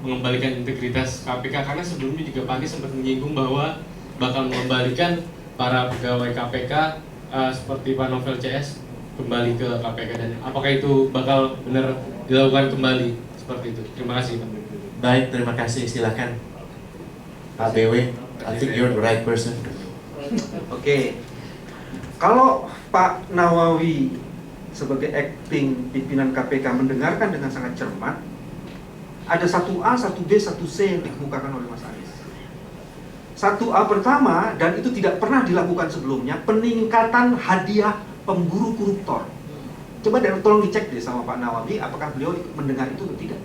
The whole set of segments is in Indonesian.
mengembalikan integritas KPK, karena sebelumnya juga Pak Anies sempat menyinggung bahwa bakal mengembalikan para pegawai KPK seperti Pak Novel CS kembali ke KPK, dan apakah itu bakal benar dilakukan kembali seperti itu? Terima kasih Pak. Baik, terima kasih. Silakan Pak BW. I think you're the right person. Oke. Kalau Pak Nawawi sebagai acting pimpinan KPK mendengarkan dengan sangat cermat, ada 1A, 1B, 1C yang dikemukakan oleh Mas Anies. 1A pertama, dan itu tidak pernah dilakukan sebelumnya, peningkatan hadiah pemburu koruptor. Coba tolong dicek deh sama Pak Nawawi, apakah beliau mendengar itu atau tidak.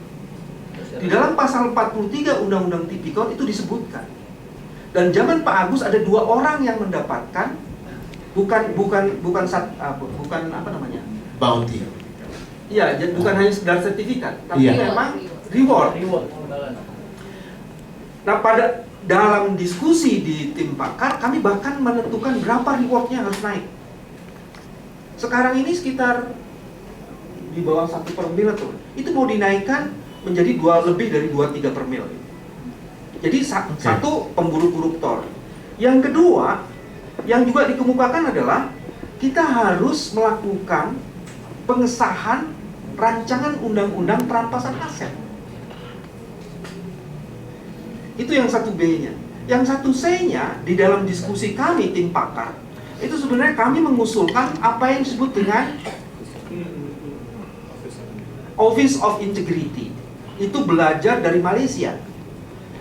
Di dalam pasal 43 Undang-Undang Tipikor itu disebutkan. Dan zaman Pak Agus ada 2 orang yang mendapatkan bukan apa namanya? Bounty. Iya, bukan hanya sekedar sertifikat, tapi Iya. memang reward. Nah, pada dalam diskusi di tim pakar, kami bahkan menentukan berapa rewardnya harus naik. Sekarang ini sekitar di bawah 1 per mil itu mau dinaikkan menjadi lebih dari 2-3 per mil. Jadi satu, pemburu koruptor. Yang kedua, yang juga dikemukakan adalah kita harus melakukan pengesahan rancangan undang-undang perampasan aset. Itu yang 1B-nya. Yang 1C-nya di dalam diskusi kami tim pakar, itu sebenarnya kami mengusulkan apa yang disebut dengan Office of Integrity. Itu belajar dari Malaysia.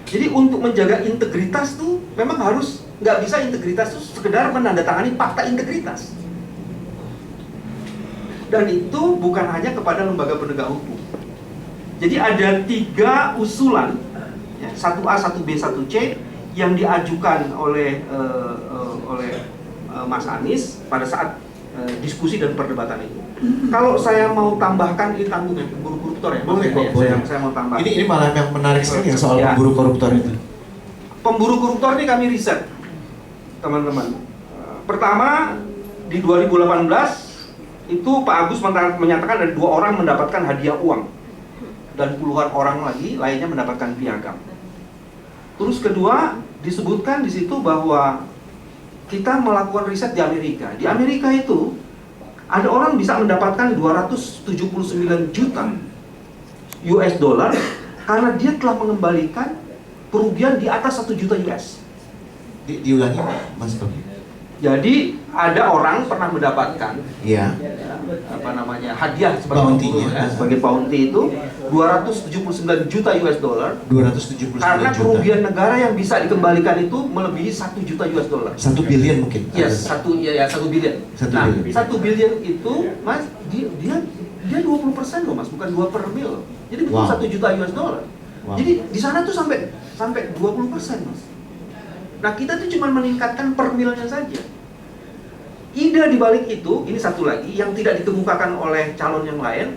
Jadi untuk menjaga integritas tuh memang harus, nggak bisa integritas tuh sekedar menandatangani fakta integritas. Dan itu bukan hanya kepada lembaga penegak hukum. Jadi ada 3 usulan, ya, 1A, 1B, 1C yang diajukan oleh Mas Anies pada saat diskusi dan perdebatan itu. Kalau saya mau tambahkan, ini tanggung ya, pemburu koruptor ya. Boleh, Saya mau tambah. Ini malah yang menarik sekali ya soal Ya. pemburu koruptor itu. Pemburu koruptor ini kami riset, teman-teman. Pertama, di 2018 itu Pak Agus menyatakan ada 2 orang mendapatkan hadiah uang dan puluhan orang lagi lainnya mendapatkan piagam. Terus kedua, disebutkan di situ bahwa kita melakukan riset di Amerika. Di Amerika itu ada orang bisa mendapatkan 279 juta US dollar karena dia telah mengembalikan kerugian di atas 1 juta US. Diulangi Mas Bang. Jadi ada orang pernah mendapatkan Iya. hadiah sebagai Bounty-nya. pemburu, sebagai bounty itu 279 juta US dollar 279 karena juta. kerugian negara yang bisa dikembalikan itu melebihi 1 juta US dollar. 1 billion mungkin. Yes, 1 billion. 1 Nah, billion. 1 billion itu, Mas, dia 20% loh, Mas, bukan 2 per mil. Jadi bukan 1 juta US dollar. Wow. Jadi di sana tuh sampai 20%, Mas. Nah, kita tuh cuma meningkatkan per milnya saja. Ide di balik itu, ini satu lagi yang tidak dikemukakan oleh calon yang lain.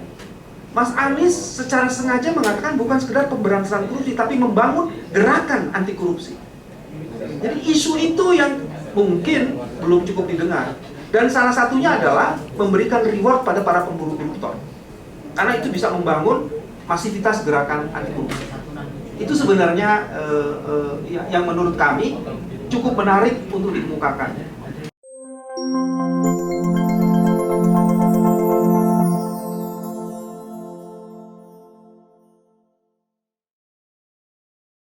Mas Anies secara sengaja mengatakan bukan sekedar pemberantasan korupsi, tapi membangun gerakan anti korupsi. Jadi isu itu yang mungkin belum cukup didengar. Dan salah satunya adalah memberikan reward pada para pemburu koruptor. Karena itu bisa membangun masivitas gerakan anti korupsi. Itu sebenarnya yang menurut kami cukup menarik untuk dikemukakan.